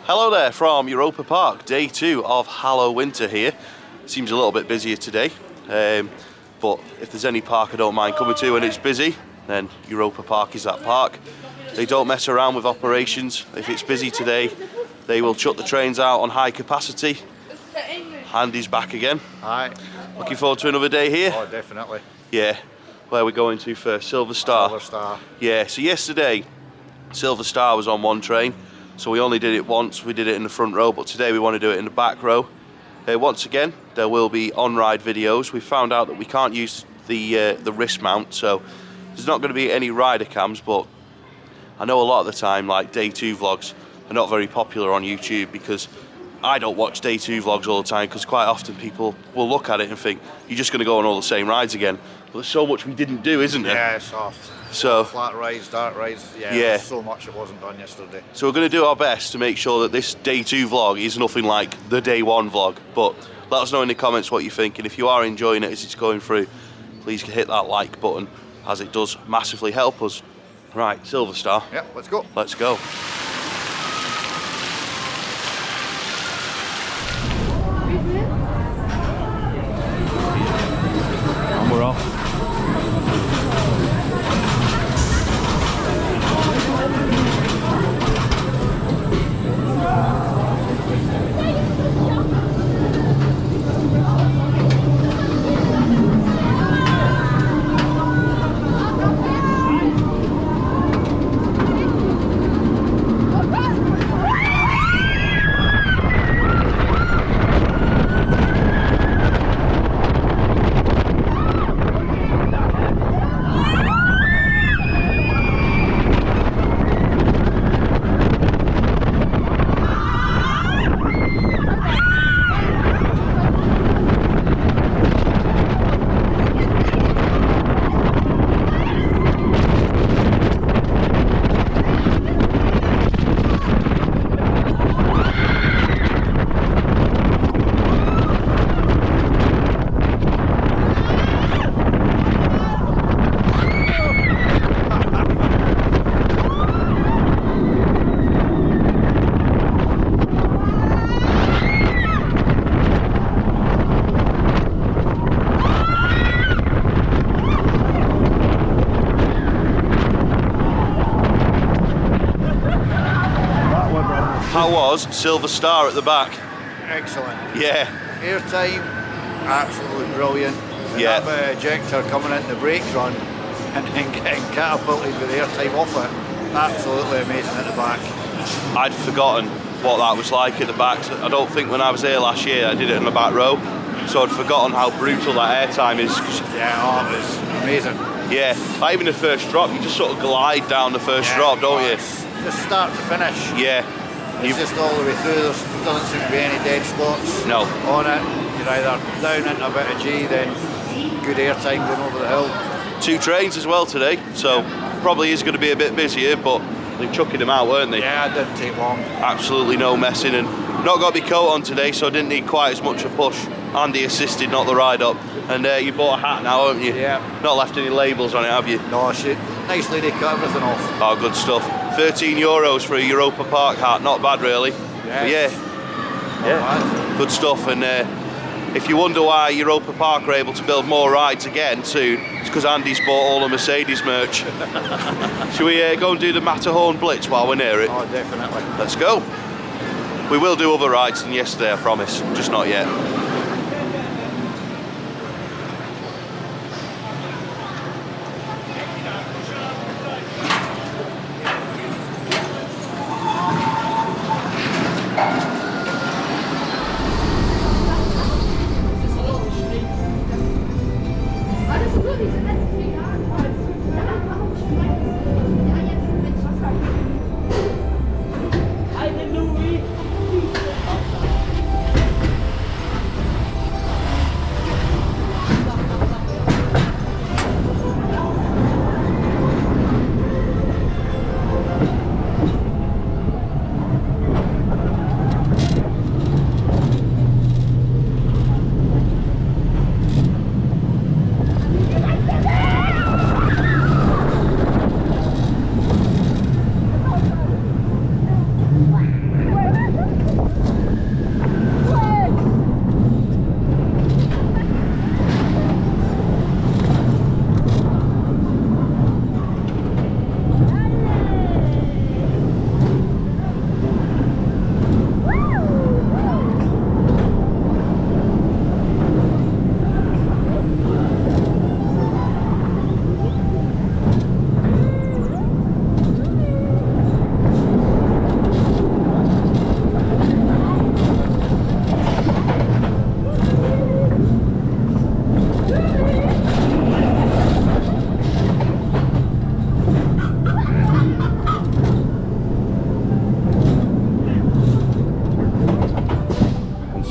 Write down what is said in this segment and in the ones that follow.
Hello there from Europa Park, day 2 of HalloWinter here. Seems a little bit busier today, but if there's any park I don't mind coming to and it's busy, then Europa Park is that park. They don't mess around with operations. If it's busy today, they will shut the trains out on high capacity. Andy's back again. Hi. Looking forward to another day here. Oh, definitely. Yeah. Where are we going to first? Silver Star. Silver Star. Yeah, so yesterday, Silver Star was on one train. So we only did it once, we did it in the front row, but today we want to do it in the back row. Once again, there will be on-ride videos. We found out that we can't use the wrist mount, so there's not going to be any rider cams, but I know a lot of the time, like day 2 vlogs are not very popular on YouTube because I don't watch day 2 vlogs all the time because quite often people will look at it and think, you're just going to go on all the same rides again. But there's so much we didn't do, isn't there? Yeah, soft. So flat rides, dark rides, yeah. There's so much that wasn't done yesterday. So we're going to do our best to make sure that this day 2 vlog is nothing like the day 1 vlog. But let us know in the comments what you think, and if you are enjoying it as it's going through, please hit that like button, as it does massively help us. Right, Silver Star. Yep, let's go. Let's go. And we're off. How was Silver Star at the back? Excellent. Yeah. Airtime, absolutely brilliant. And Yeah. that ejector coming into the brake run and then getting catapulted with airtime off it, absolutely amazing at the back. I'd forgotten what that was like at the back. I don't think when I was here last year I did it in the back row, so I'd forgotten how brutal that airtime is. Yeah, oh, it was amazing. Yeah, like even the first drop, you just sort of glide down the first drop, don't you? Just start to finish. Yeah. It's just all the way through. There doesn't seem to be any dead spots No. on it. You're either down into a bit of G, then good airtime going over the hill. 2 trains as well today, so probably is going to be a bit busier, but they're chucking them out, weren't they? Yeah, it didn't take long. Absolutely no messing, and not got my coat on today, so I didn't need quite as much a push. Andy assisted, not the ride up. And you bought a hat now, haven't you? Yeah. Not left any labels on it, have you? No, shit. Nice lady cut everything off. Oh, good stuff. €13 for a Europa Park hat, not bad really. Yes. But yeah, good stuff. And if you wonder why Europa Park are able to build more rides again soon, it's because Andy's bought all the Mercedes merch. Shall we go and do the Matterhorn Blitz while we're near it? Oh, definitely. Let's go. We will do other rides than yesterday, I promise, just not yet.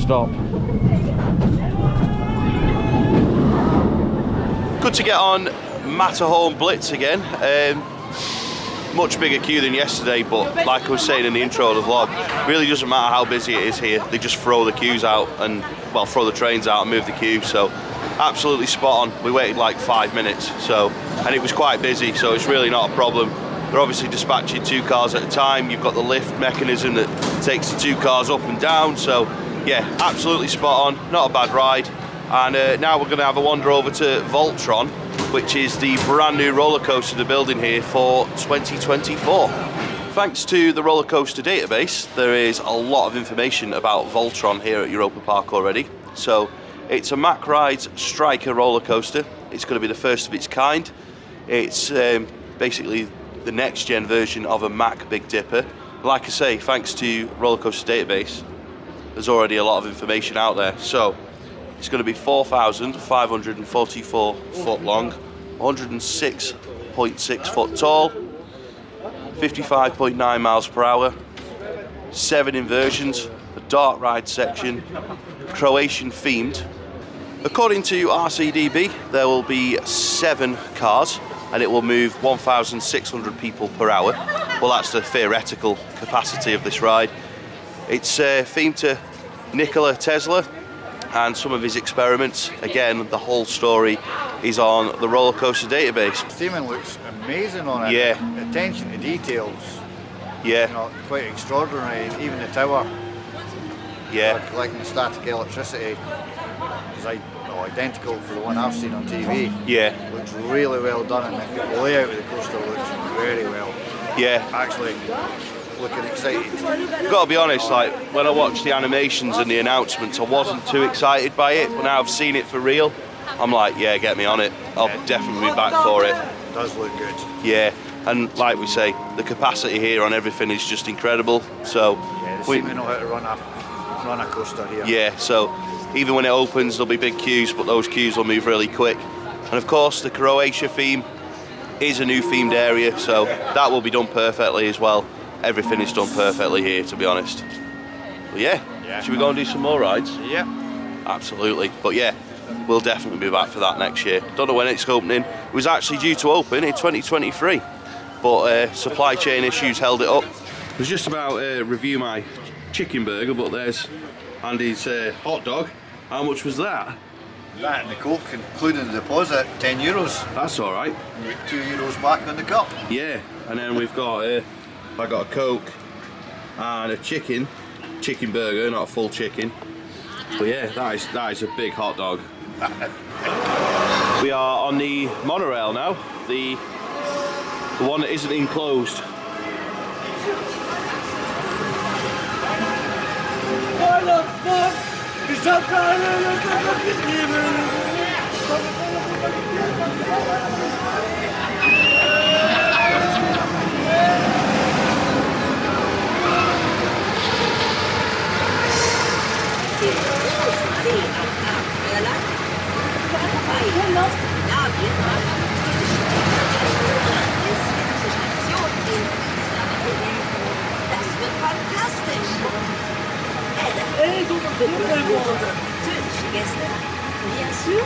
stop. Good to get on Matterhorn Blitz again. Much bigger queue than yesterday, but like I was saying in the intro of the vlog, really doesn't matter how busy it is here. They just throw the queues out and, well, throw the trains out and move the queue. So absolutely spot on. We waited like 5 minutes, and it was quite busy, so it's really not a problem. They're obviously dispatching 2 cars at a time. You've got the lift mechanism that takes the 2 cars up and down. So yeah, absolutely spot on. Not a bad ride. And now we're going to have a wander over to Voltron, which is the brand new roller coaster they're building here for 2024. Thanks to the roller coaster database, there is a lot of information about Voltron here at Europa Park already. So it's a Mack Rides Striker roller coaster. It's going to be the first of its kind. It's basically the next gen version of a Mack Big Dipper. Like I say, thanks to roller coaster database, there's already a lot of information out there. So it's going to be 4,544 foot long, 106.6 foot tall, 55.9 miles per hour, 7 inversions, a dark ride section, Croatian themed. According to RCDB, there will be 7 cars and it will move 1,600 people per hour. Well, that's the theoretical capacity of this ride. It's themed to Nikola Tesla and some of his experiments. Again, the whole story is on the roller coaster database. The theming looks amazing on it. Yeah. The attention to details. Yeah. You know, quite extraordinary. Even the tower. Yeah. Collecting static electricity is identical to the one I've seen on TV. Yeah. Looks really well done, and the layout of the coaster looks very well. Yeah. Actually, looking excited. Got to be honest, like when I watched the animations and the announcements, I wasn't too excited by it. But now I've seen it for real, I'm like, yeah, get me on it. I'll definitely be back for it. It does look good. Yeah, and like we say, the capacity here on everything is just incredible. So yeah, they seem to know how to run a coaster here. Yeah, so even when it opens, there'll be big queues, but those queues will move really quick. And of course, the Croatia theme is a new themed area, so that will be done perfectly as well. Everything is done perfectly here, to be honest. But yeah, should we go and do some more rides? Yeah. Absolutely. But yeah, we'll definitely be back for that next year. Don't know when it's opening. It was actually due to open in 2023, but supply chain issues held it up. I was just about to review my chicken burger, but there's Andy's hot dog. How much was that? That and the Coke, including the deposit, €10. That's all right. You get €2 back on the cup. Yeah, and then we've got I got a Coke and a chicken burger, not a full chicken. But yeah, that is a big hot dog. We are on the monorail now, the one that isn't enclosed. Bien sûr,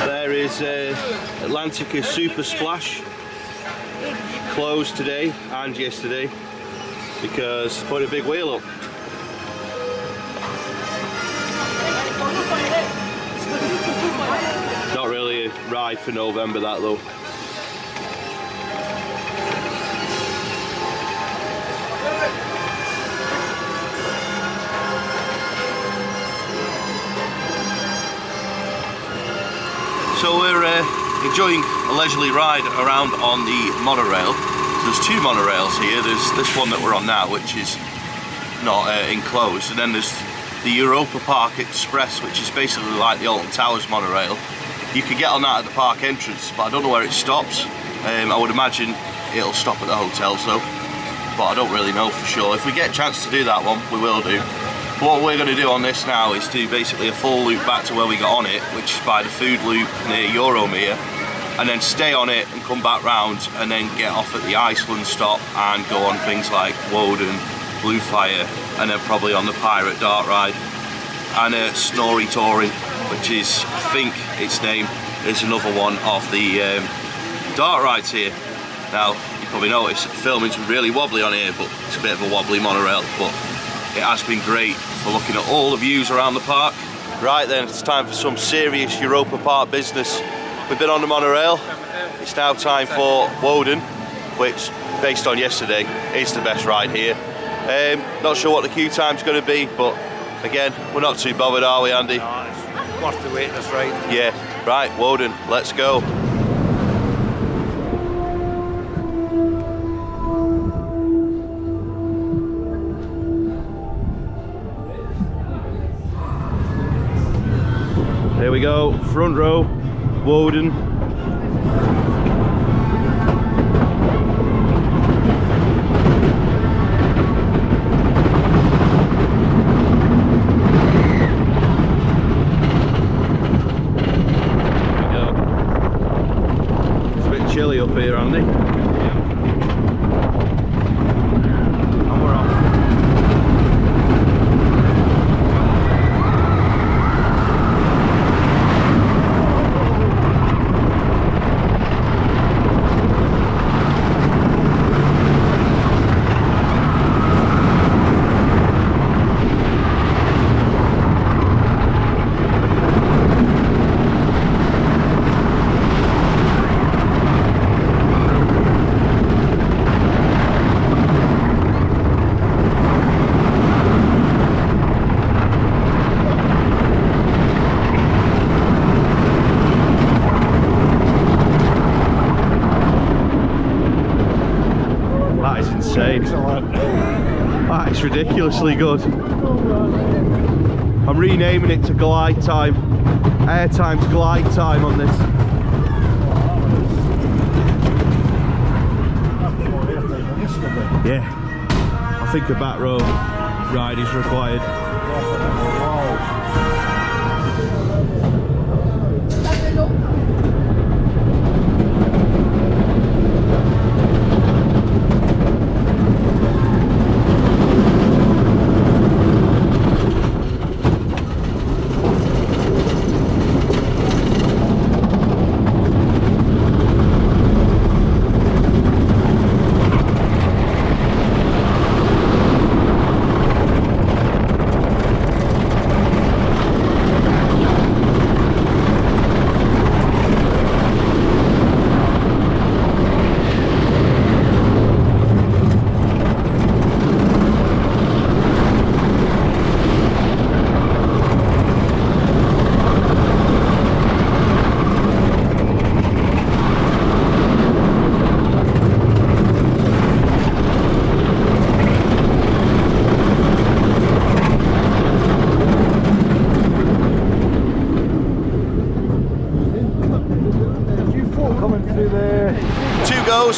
There is Atlantica Super Splash, closed today and yesterday because put a big wheel up. Not really a ride for November, that though. So we're enjoying a leisurely ride around on the monorail. There's 2 monorails here. There's this one that we're on now, which is not enclosed, and then there's the Europa Park Express, which is basically like the Alton Towers monorail. You can get on that at the park entrance, but I don't know where it stops. I would imagine it'll stop at the hotels though, but I don't really know for sure. If we get a chance to do that one, we will do. What we're going to do on this now is do basically a full loop back to where we got on it, which is by the food loop near Euromere, and then stay on it and come back round and then get off at the Iceland stop and go on things like Woden, Bluefire, and then probably on the Pirate Dart Ride and Snorri Touring, which is, I think its name is another one of the dart rides here. Now you probably noticed the filming's really wobbly on here, but it's a bit of a wobbly monorail, but it has been great for looking at all the views around the park. Right then, it's time for some serious Europa Park business. We've been on the monorail. It's now time for Woden, which, based on yesterday, is the best ride here. Not sure what the queue time's going to be, but again, we're not too bothered, are we, Andy? No, it's worth the wait, this ride. Yeah, right, Woden, let's go. Here we go, front row, Woden. Chilly up here, Andy. And we're off. That is insane. That is ridiculously good. I'm renaming it to Glide Time. Airtime's Glide Time on this. Yeah, I think a back row ride is required.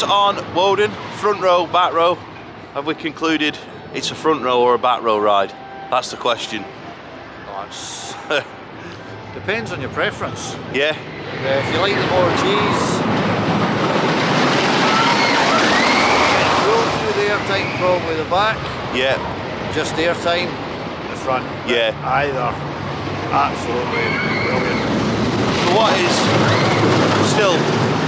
On Woden, front row, back row. Have we concluded it's a front row or a back row ride? That's the question. Oh, depends on your preference. Yeah. If you like the more cheese, roll through the airtime, probably the back. Yeah. Just airtime, the front. Yeah. Either. Absolutely brilliant. So what is still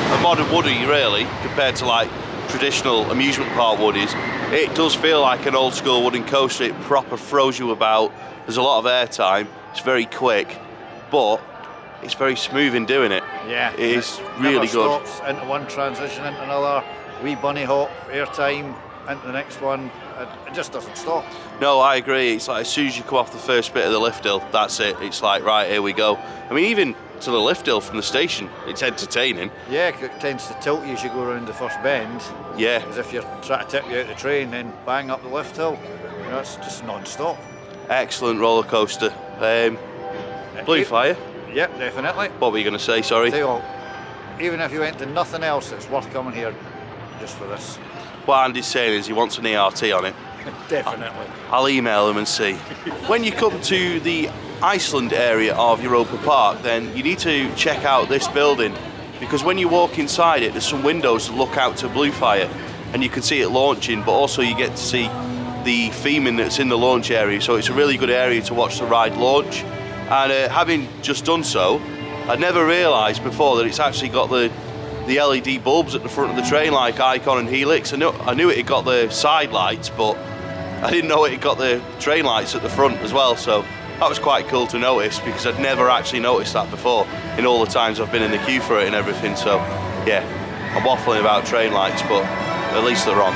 a modern Woody really, compared to like traditional amusement park Woodies, it does feel like an old school wooden coaster. It proper throws you about. There's a lot of airtime. It's very quick, but it's very smooth in doing it. Yeah, it is really good. Stops into one, transition into another, wee bunny hop, airtime into the next one. It just doesn't stop. No, I agree. It's like as soon as you come off the first bit of the lift hill, that's it. It's like, right, here we go. I mean, even to the lift hill from the station, it's entertaining. Yeah, it tends to tilt you as you go around the first bend. Yeah. As if you're trying to tip you out the train, then bang up the lift hill. You know, it's just non-stop. Excellent roller coaster. Bluefire. Yep, definitely. What were you going to say? Sorry. They all. even if you went to nothing else, it's worth coming here just for this. What Andy's saying is he wants an ERT on it. Definitely. I'll email him and see. When you come to the Iceland area of Europa Park, then you need to check out this building, because when you walk inside it, there's some windows that look out to Bluefire, and you can see it launching, but also you get to see the theming that's in the launch area, so it's a really good area to watch the ride launch. And having just done so, I'd never realised before that it's actually got the LED bulbs at the front of the train like Icon and Helix. I knew it had got the side lights, but I didn't know it had got the train lights at the front as well, so that was quite cool to notice, because I'd never actually noticed that before in all the times I've been in the queue for it and everything. So yeah, I'm waffling about train lights, but at least they're on.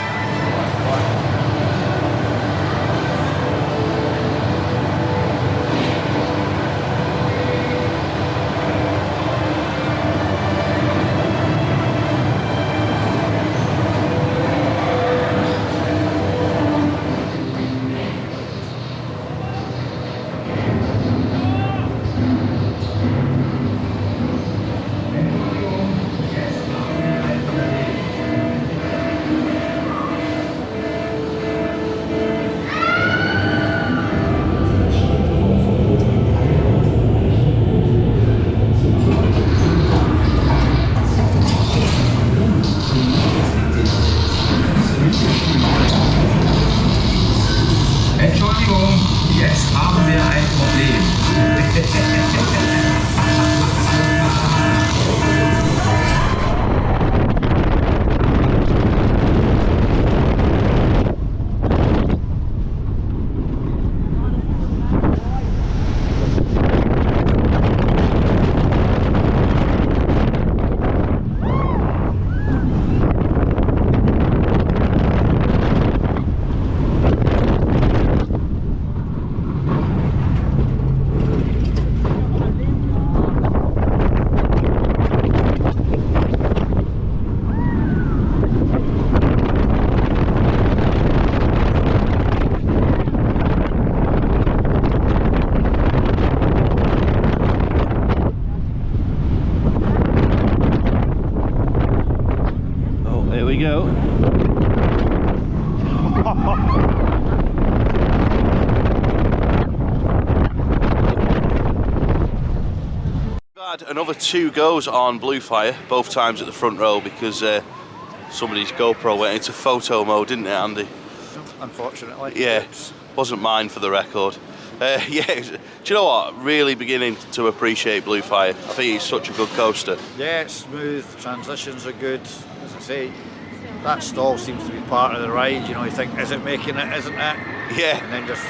Jetzt haben wir ein Problem. Here we go. We've had another 2 goes on Bluefire, both times at the front row, because somebody's GoPro went into photo mode, didn't it, Andy? Unfortunately. Yeah, wasn't mine for the record. Yeah, do you know what? Really beginning to appreciate Bluefire. I think it's such a good coaster. Yeah, it's smooth, transitions are good. As I say, that stall seems to be part of the ride. You know, you think, is it making it, isn't it? Yeah. And then just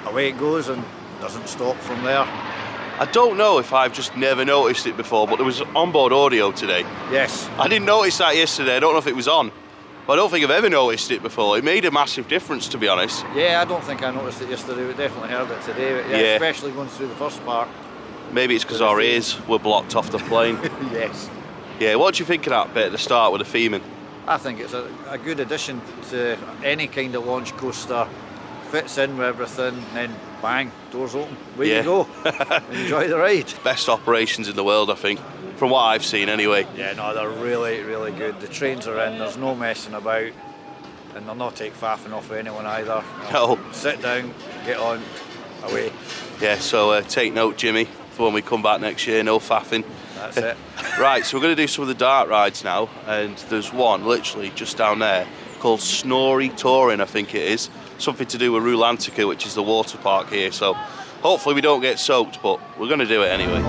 away it goes and doesn't stop from there. I don't know if I've just never noticed it before, but there was onboard audio today. Yes. I didn't notice that yesterday. I don't know if it was on, but I don't think I've ever noticed it before. It made a massive difference, to be honest. Yeah, I don't think I noticed it yesterday. We definitely heard it today. But yeah, especially going through the first part. Maybe it's because our ears were blocked off the plane. Yes. Yeah, what do you think of that bit at the start with the theming? I think it's a good addition to any kind of launch coaster. Fits in with everything, then bang, doors open, away you go. Enjoy the ride. Best operations in the world, I think, from what I've seen anyway. Yeah, no, they're really, really good. The trains are in, there's no messing about, and they'll not take faffing off of anyone either. No. Sit down, get on, away. Yeah, so take note, Jimmy, for when we come back next year, no faffing. That's it. Right, so we're going to do some of the dark rides now, and there's one literally just down there called Snorri Touring, I think it is. Something to do with Rulantica, which is the water park here, so hopefully we don't get soaked, but we're going to do it anyway.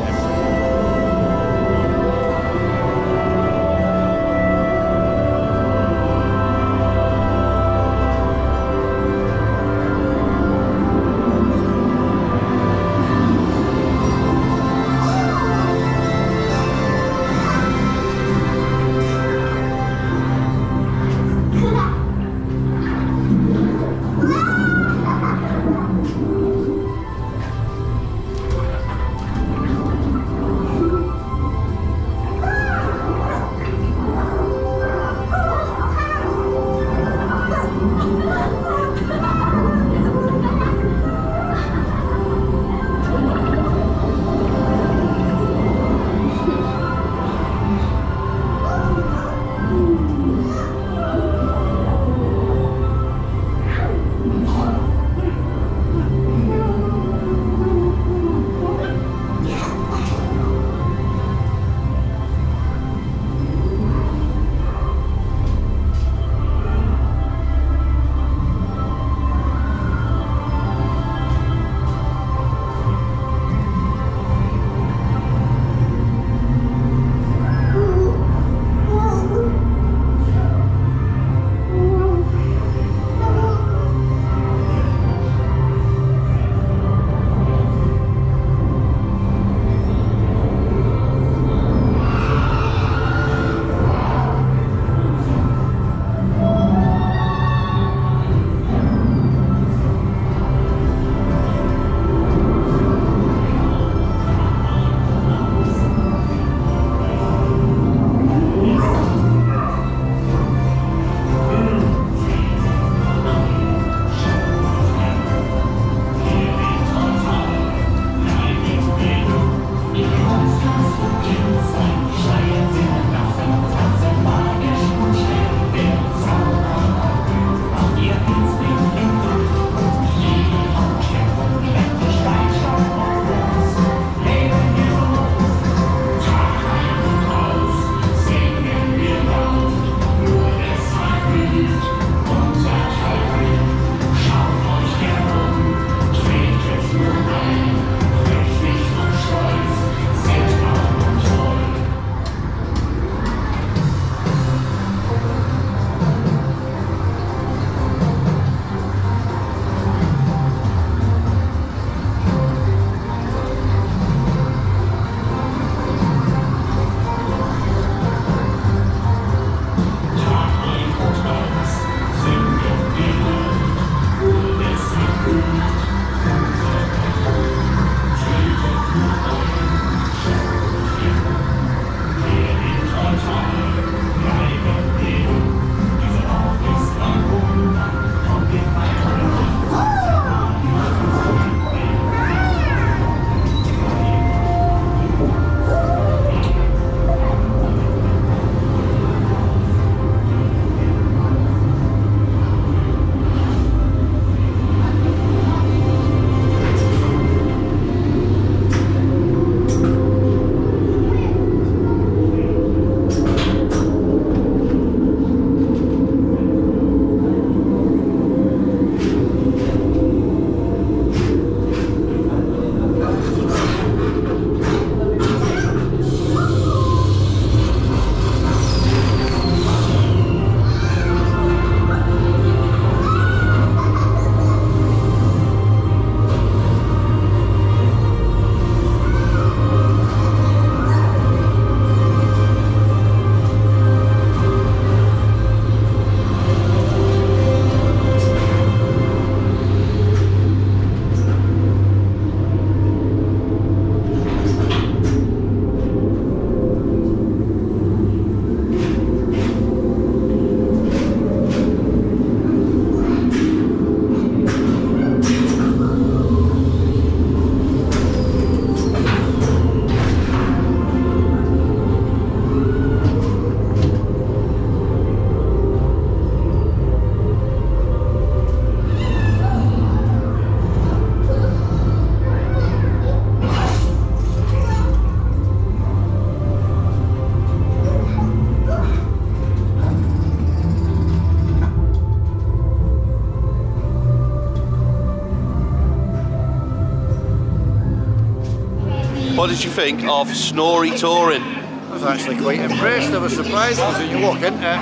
did you think of Snorri Touring? I was actually quite impressed. I was surprised because when you walk into it,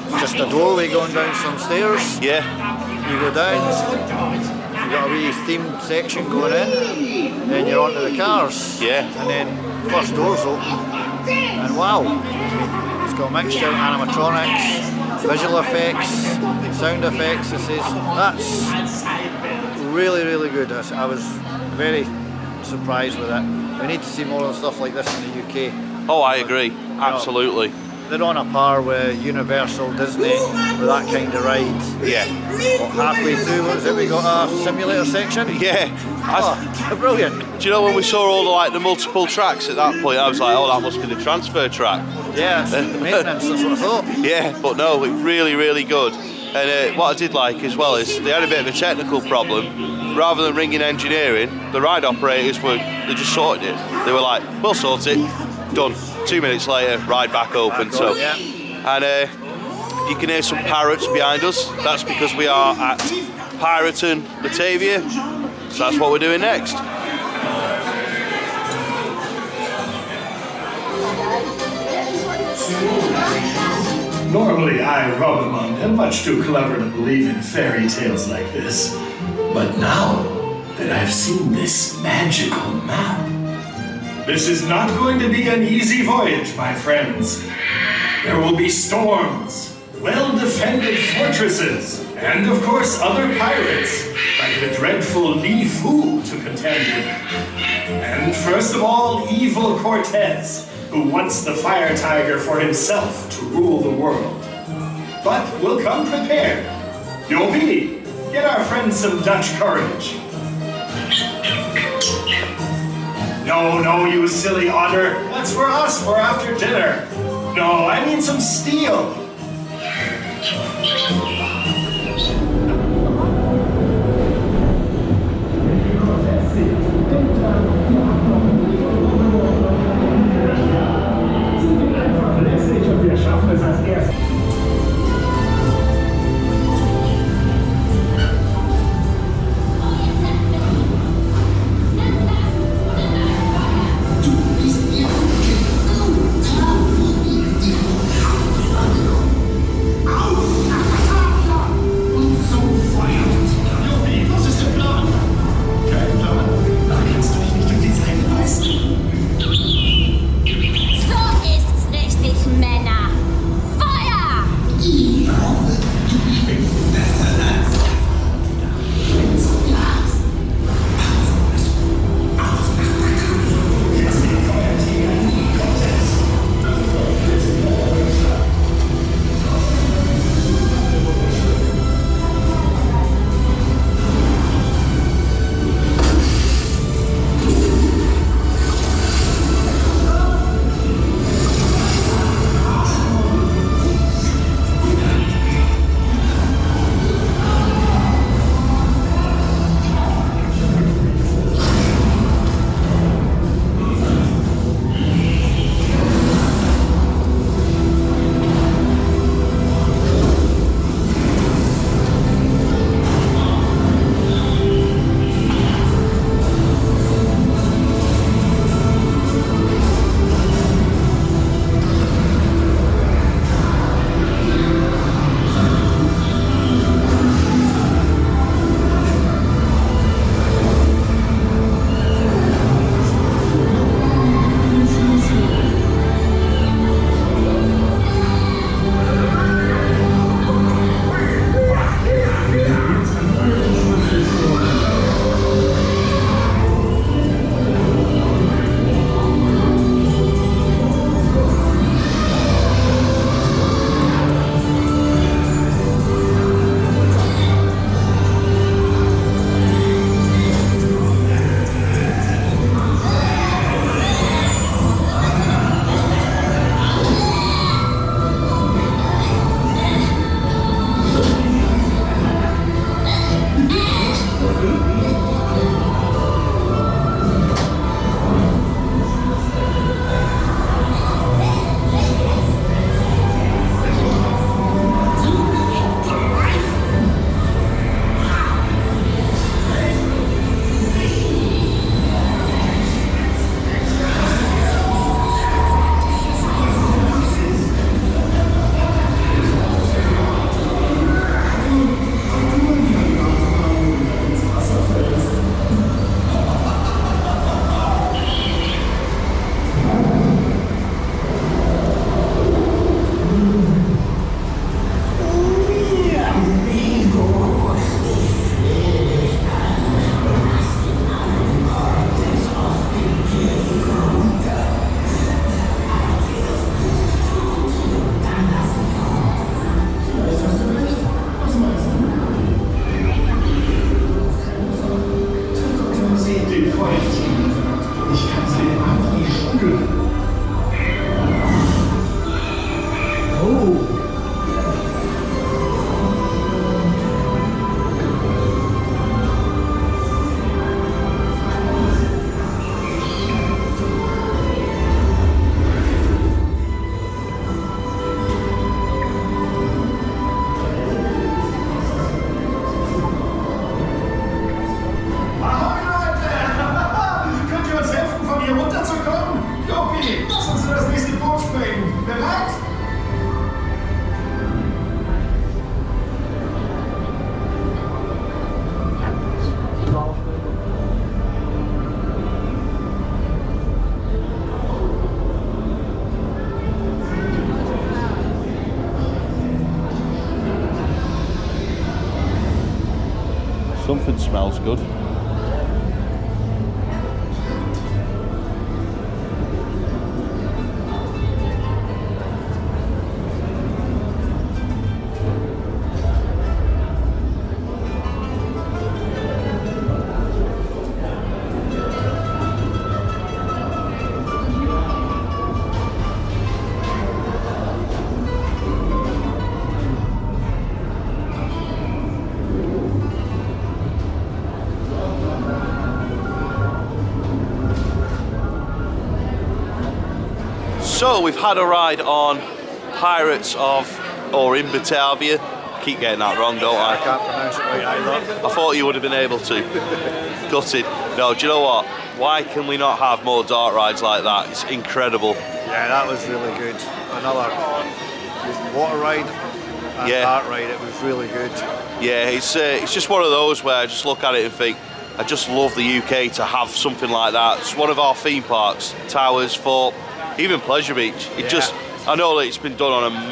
it's just a doorway going down some stairs. Yeah. You go down, you've got a wee themed section going in, then you're onto the cars. Yeah. And then first doors open, and wow, it's got a mixture of animatronics, visual effects, sound effects. This is, that's really, really good. I was very surprised with it. We need to see more of stuff like this in the UK. Oh, I agree. Absolutely. They're on a par with Universal, Disney, with that kind of ride. Yeah. Well, halfway through, what is it? We got a simulator section. Yeah. Oh, brilliant. Do you know when we saw all the multiple tracks at that point, I was like, oh, that must be the transfer track. Yeah, it's maintenance, that's what I thought. Yeah, but no, it really, really good. And what I did like as well is they had a bit of a technical problem. Rather than ringing engineering, the ride operators they just sorted it. They were like, we'll sort it, done. 2 minutes later, ride back open. Yeah. And you can hear some parrots behind us. That's because we are at Piraten Batavia. So that's what we're doing next. Normally I, Robamund, am much too clever to believe in fairy tales like this. But now that I've seen this magical map, this is not going to be an easy voyage, my friends. There will be storms, well-defended fortresses, and of course other pirates, like the dreadful Li Fu to contend with. And first of all, evil Cortez, who wants the fire tiger for himself to rule the world. But we'll come prepared. Jovi, get our friend some Dutch courage. No, you silly otter. That's for us for after dinner. No, I mean some steel. Something smells good. So we've had a ride on Pirates of, or in Batavia. Keep getting that wrong, don't I? I can't pronounce it right either. I thought you would have been able to. Gutted. No, do you know what? Why can we not have more dark rides like that? It's incredible. Yeah, that was really good. Another water ride and dark ride, it was really good. Yeah, it's just one of those where I just look at it and think, I just love the UK to have something like that. It's one of our theme parks, Towers, Fort, even Pleasure Beach. It just, I know that it's been done on a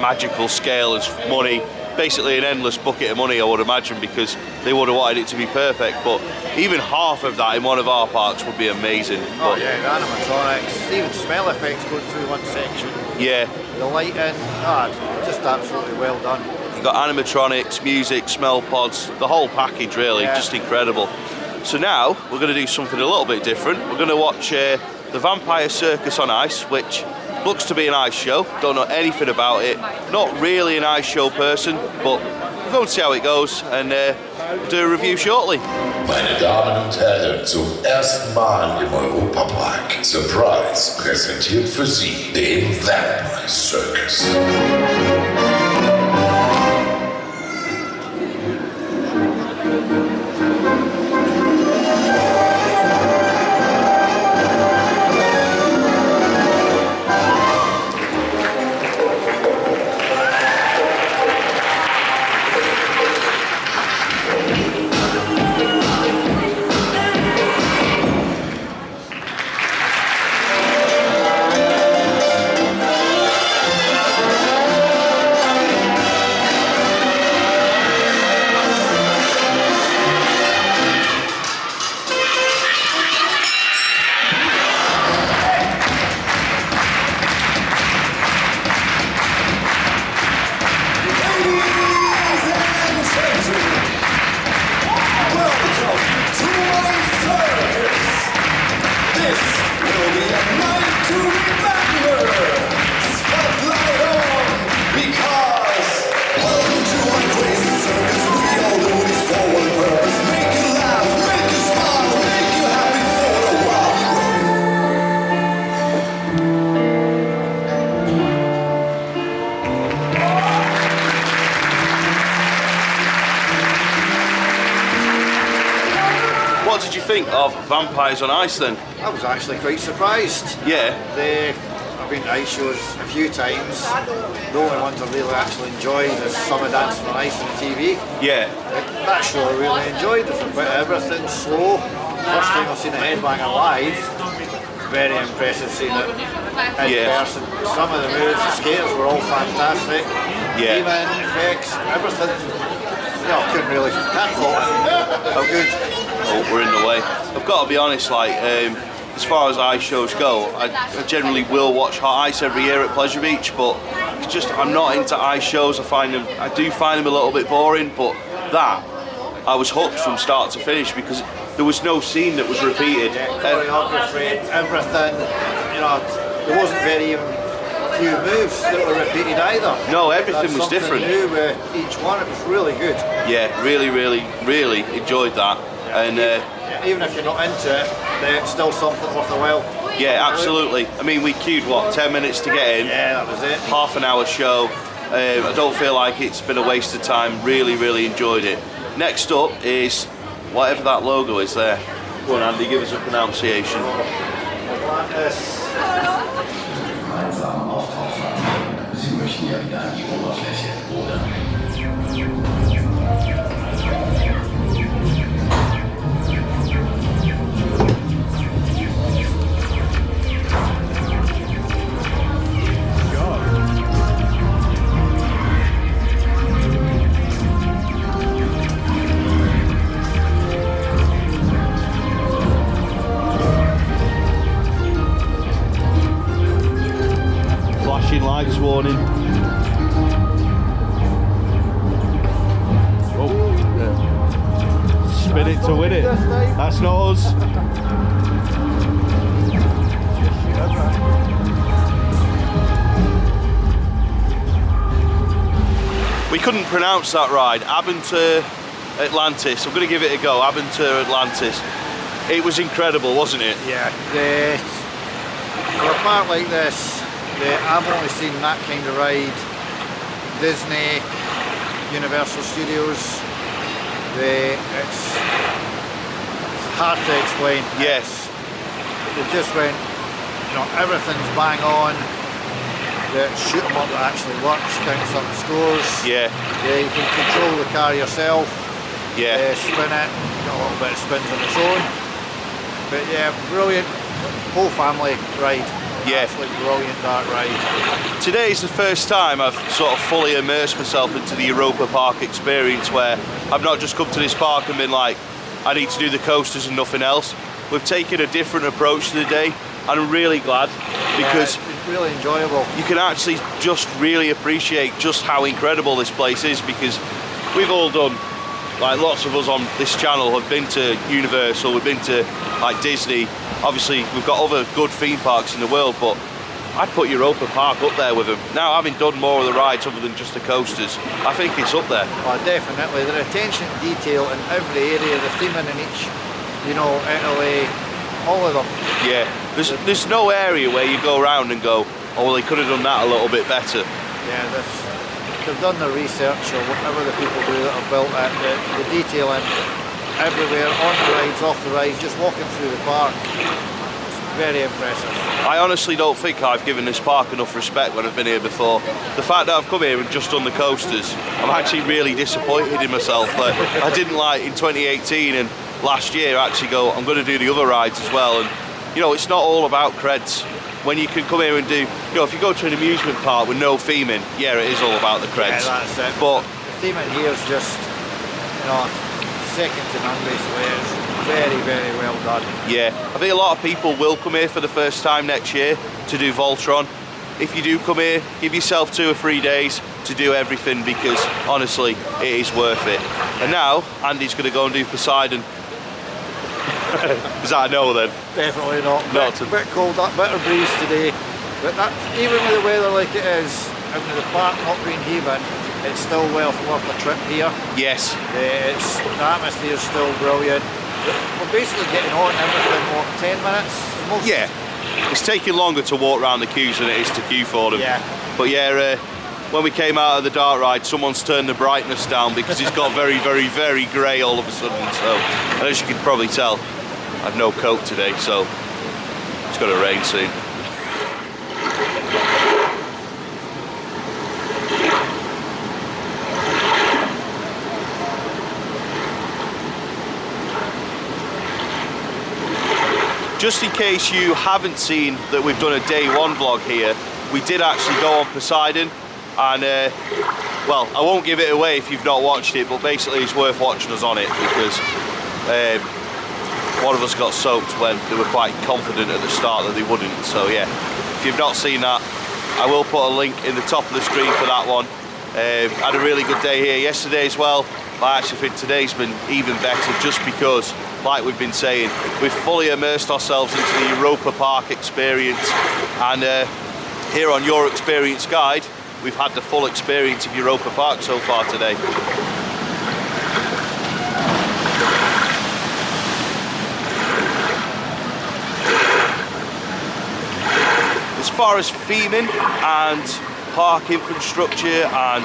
magical scale as money, basically an endless bucket of money, I would imagine, because they would have wanted it to be perfect. But even half of that in one of our parks would be amazing. Oh yeah, the animatronics, even smell effects going through one section. Yeah. The lighting, just absolutely well done. You've got animatronics, music, smell pods, the whole package really, just incredible. So now we're going to do something a little bit different. We're going to watch the Vampire Circus on ice, which looks to be an ice show. Don't know anything about it. Not really an ice show person, but we're going to see how it goes and do a review shortly. Meine Damen und Herren, zum ersten Mal im Europa Park. Surprise präsentiert für Sie den Vampire Circus. What did you think of Vampires on Ice then? I was actually quite surprised. Yeah. I've been to ice shows a few times. The only ones I really actually enjoyed is Summer Dancing on Ice on TV. Yeah. That show I really enjoyed. There's a bit of everything, slow. First time I've seen a headbanger live. Very impressive seeing it in person. Some of the moves, the skaters were all fantastic. Yeah. Even effects, everything. Couldn't really fault it. How good. Oh, we're in the way. I've got to be honest, like, as far as ice shows go, I generally will watch Hot Ice every year at Pleasure Beach, but it's just, I'm not into ice shows. I do find them a little bit boring, but that, I was hooked from start to finish because there was no scene that was repeated. Choreography, everything, there wasn't very few moves that were repeated either. No, everything was different. New with each one, it was really good. Yeah, really enjoyed that. And even if you're not into it, it's still something worth a while. Yeah, absolutely. I mean, we queued, 10 minutes to get in? Yeah, that was it. Half an hour show. I don't feel like it's been a waste of time. Really enjoyed it. Next up is whatever that logo is there. Go on, Andy, give us a pronunciation. Gemeinsam auftauchen. Sie möchten ja wieder an die Oberfläche, oder? Flashing lights warning. Oh, yeah. Spin it to win it. That's not us. We couldn't pronounce that ride. HalloWinter Atlantis. I'm going to give it a go. HalloWinter Atlantis. It was incredible, wasn't it? Yeah. For a park like this, I've only seen that kind of ride. Disney, Universal Studios. It's hard to explain. Yes. They just went, you know, everything's bang on. The shoot 'em up that actually works, counts up the scores. Yeah. You can control the car yourself. Yeah. Spin it, got a little bit of spins on its own. But yeah, brilliant whole family ride. Yeah. Absolutely brilliant dark ride. Today is the first time I've sort of fully immersed myself into the Europa Park experience, where I've not just come to this park and been like, I need to do the coasters and nothing else. We've taken a different approach to the day, and I'm really glad, because yeah, it's really enjoyable. you can actually just really appreciate just how incredible this place is, because we've all done, like lots of us on this channel have been to Universal, we've been to like Disney. Obviously we've got other good theme parks in the world, but I'd put Europa Park up there with them. Now, having done more of the rides other than just the coasters, I think it's up there. Oh, definitely. The attention to detail in every area, the theming in each, you know, Italy, all of them. Yeah, there's no area where you go around and go, oh well, they could have done that a little bit better. Yeah, they've done the research, or whatever the people do that have built it, the detailing everywhere, on the rides, off the rides, just walking through the park. It's very impressive. I honestly don't think I've given this park enough respect when I've been here before. The fact that I've come here and just done the coasters, I'm actually really disappointed in myself. Like, I didn't, like in 2018 and last year, actually go, I'm going to do the other rides as well. And you know, it's not all about creds. When you can come here and do, you know, if you go to an amusement park with no theming, yeah, it is all about the creds. Yeah, that's it. But the theming here is just, you know, second to none basically. It's very, very well done. yeah, I think a lot of people will come here for the first time next year to do Voltron. If you do come here, give yourself 2 or 3 days to do everything, because honestly, it is worth it. And now, Andy's going to go and do Poseidon. Is that a no then? Definitely not. Not A bit cold, that bit of breeze today. But that, even with the weather like it is, and with the park not being heaving, it's still worth a trip here. Yes. The atmosphere is still brilliant. We're basically getting on everything, what, 10 minutes? Most. Yeah. It's taking longer to walk around the queues than it is to queue for them. Yeah. But yeah, when we came out of the dark ride, someone's turned the brightness down because it's got very, very, very grey all of a sudden. So, and as you can probably tell, I've no coat today, so it's going to rain soon. Just in case you haven't seen that we've done a day one vlog here, we did actually go on Poseidon, and well, I won't give it away if you've not watched it, but basically it's worth watching us on it, because one of us got soaked when they were quite confident at the start that they wouldn't. So yeah, if you've not seen that, I will put a link in the top of the screen for that one. Had a really good day here yesterday as well. I actually think today's been even better, just because, like we've been saying, we've fully immersed ourselves into the Europa Park experience, and here on Your Experience Guide, we've had the full experience of Europa Park so far today. As far as theming and park infrastructure and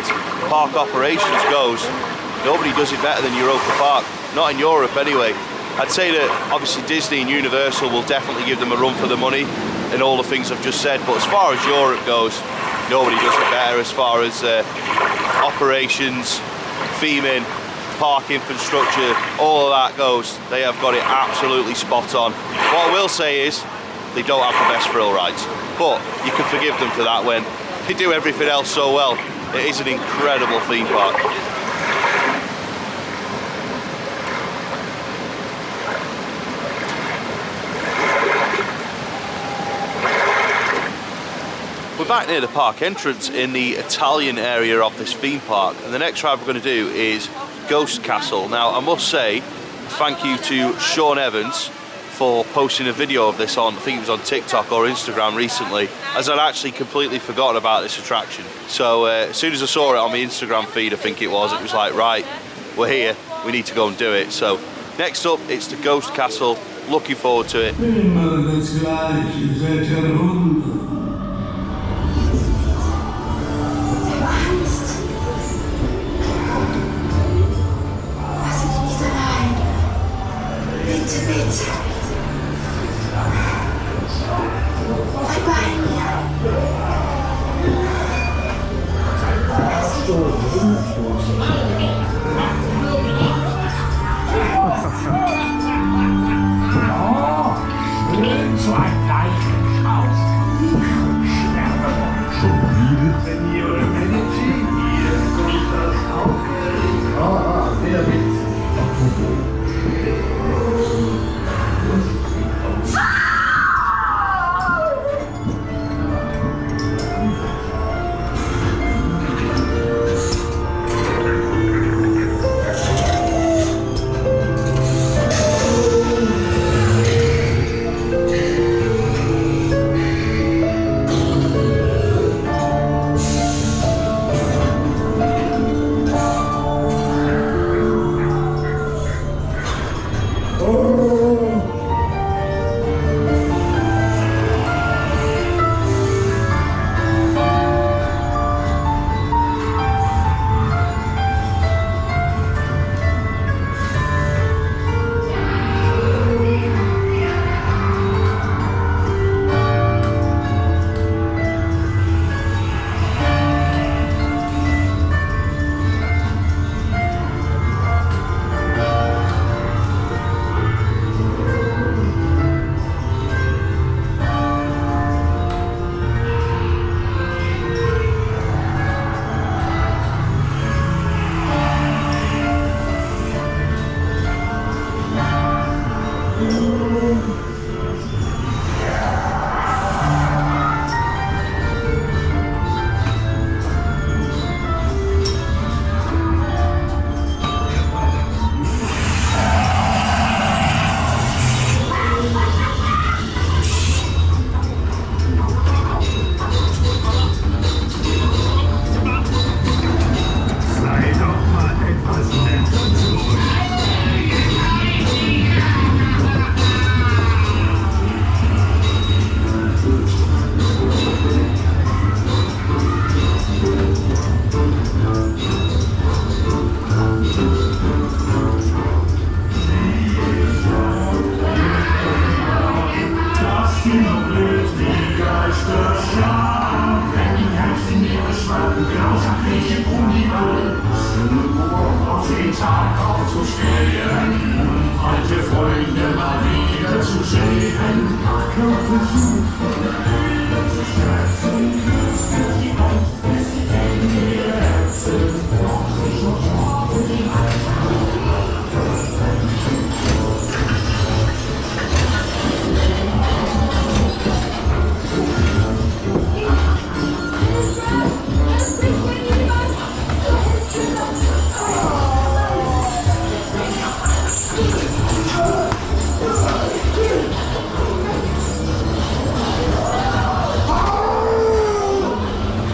park operations goes, nobody does it better than Europa Park, not in Europe anyway. I'd say that obviously Disney and Universal will definitely give them a run for the money in all the things I've just said, but as far as Europe goes, nobody does it better as far as operations, theming, park infrastructure, all of that goes. They have got it absolutely spot on. What I will say is, they don't have the best thrill rides, but you can forgive them for that when they do everything else so well. It is an incredible theme park. we're back near the park entrance in the Italian area of this theme park, and the next ride we're going to do is Ghost Castle. Now, I must say thank you to Sean Evans for posting a video of this on, I think it was on TikTok or Instagram recently, as I'd actually completely forgotten about this attraction. So as soon as I saw it on my Instagram feed, I think it was like, right, we're here, we need to go and do it. So next up, it's the Ghost Castle. Looking forward to it.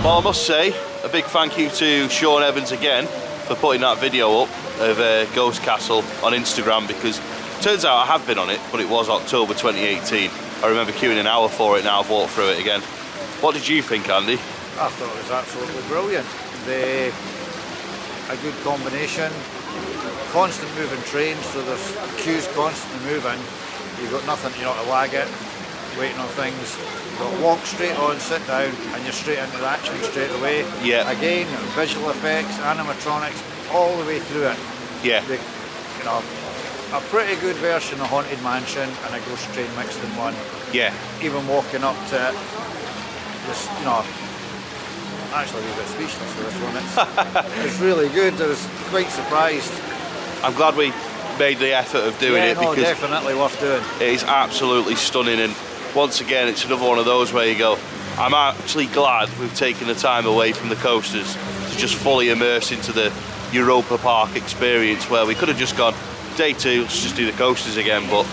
Well, I must say, a big thank you to Sean Evans again for putting that video up of Ghost Castle on Instagram, because it turns out I have been on it, but it was October 2018. I remember queuing an hour for it. Now I've walked through it again. What did you think, Andy? I thought it was absolutely brilliant. A good combination, constant moving trains, so there's queues constantly moving. You've got nothing, you're not to lag it, waiting on things. You've got to walk straight on, sit down, and you're straight into the action straight away. Yeah. Again, visual effects, animatronics, all the way through it. Yeah. You know, a pretty good version of Haunted Mansion and a ghost train mixed in one. Yeah. Even walking up to it, just, you know, actually a wee bit speechless for this one. It's really good. I was quite surprised. I'm glad we made the effort of doing it, because definitely worth doing. it is absolutely stunning, and once again it's another one of those where you go, I'm actually glad we've taken the time away from the coasters to just fully immerse into the Europa Park experience, where we could have just gone day 2, let's just do the coasters again, but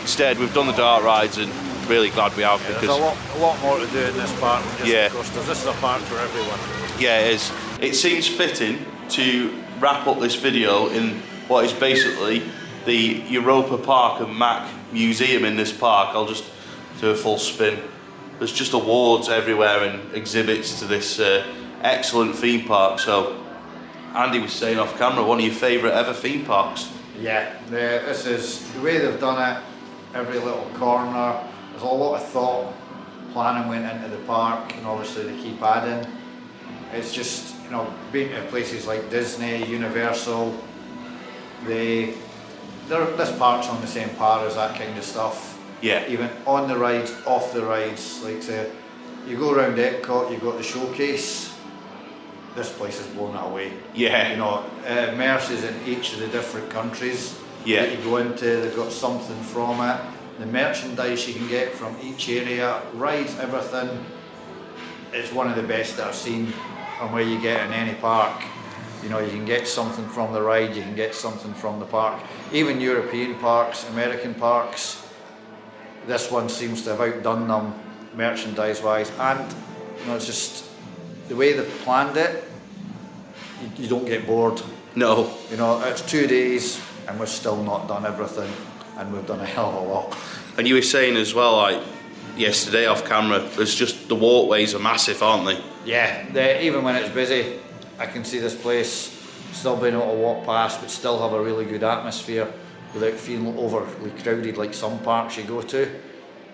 instead we've done the dart rides, and really glad we have, because there's a lot more to do in this park than just the coasters. This is a park for everyone. Yeah, it is. It seems fitting to wrap up this video in what is basically the Europa Park and Mac Museum in this park. I'll just do a full spin. There's just awards everywhere and exhibits to this excellent theme park. So Andy was saying off camera, one of your favourite ever theme parks. Yeah, this is the way they've done it. Every little corner, there's a lot of thought, planning went into the park, and obviously they keep adding. It's just, you know, being to places like Disney, Universal, this park's on the same par as that kind of stuff. Yeah. Even on the rides, off the rides, like say, you go around Epcot, you've got the showcase. This place is blowing it away. Yeah. You know, it immerses in each of the different countries that you go into. They've got something from it. The merchandise you can get from each area, rides, everything. It's one of the best that I've seen on where you get in any park. You know, you can get something from the ride, you can get something from the park. Even European parks, American parks, this one seems to have outdone them merchandise-wise, and you know, it's just the way they've planned it. You don't get bored. No. You know, it's 2 days and we've still not done everything, and we've done a hell of a lot. And you were saying as well, like yesterday off camera, there's just the walkways are massive, aren't they? Yeah, even when it's busy, I can see this place still being able to walk past, but still have a really good atmosphere without feeling overly crowded like some parks you go to.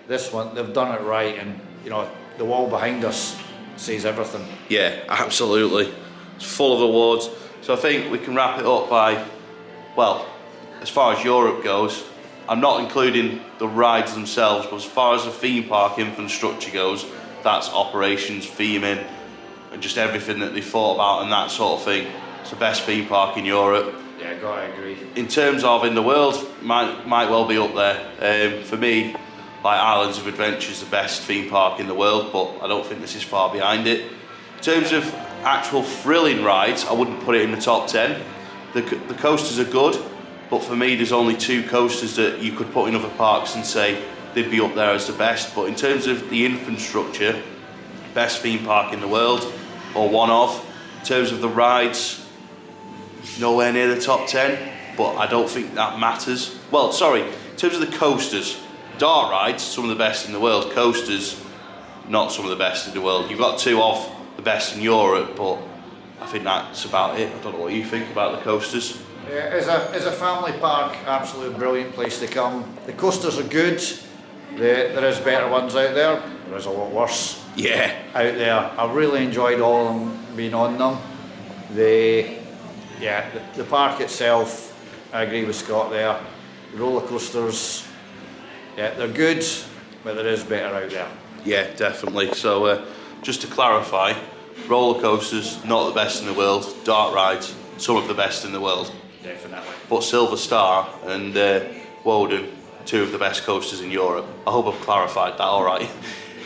This one, they've done it right, and you know, the wall behind us says everything. Yeah, absolutely. It's full of awards. So I think we can wrap it up by, well, as far as Europe goes, I'm not including the rides themselves, but as far as the theme park infrastructure goes, that's operations, theming, and just everything that they thought about and that sort of thing. It's the best theme park in Europe. Yeah, gotta agree. In terms of in the world, might well be up there. For me, like Islands of Adventure is the best theme park in the world, but I don't think this is far behind it. In terms of actual thrilling rides, I wouldn't put it in the top 10. The coasters are good, but for me there's only 2 coasters that you could put in other parks and say they'd be up there as the best. But in terms of the infrastructure, best theme park in the world, or one of. In terms of the rides, nowhere near the top 10, but I don't think that matters. Well, sorry, in terms of the coasters, dart rides, some of the best in the world. Coasters, not some of the best in the world. You've got 2 of the best in Europe, but I think that's about it. I don't know what you think about the coasters. Yeah, as a family park, absolutely brilliant place to come. The coasters are good. There is better ones out there. There is a lot worse. Yeah. Out there. I really enjoyed all of them being on them. The park itself, I agree with Scott there. The roller coasters, yeah, they're good, but there is better out there. Yeah, definitely. So just to clarify, roller coasters, not the best in the world. Dart rides, some of the best in the world. Definitely. But Silver Star and Woden, 2 of the best coasters in Europe. I hope I've clarified that all right.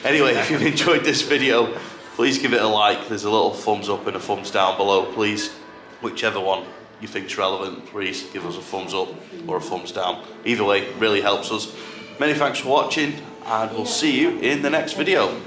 Anyway, if you've enjoyed this video, please give it a like. There's a little thumbs up and a thumbs down below. Please, whichever one you think's relevant, please give us a thumbs up or a thumbs down. Either way, really helps us. Many thanks for watching, and we'll see you in the next video.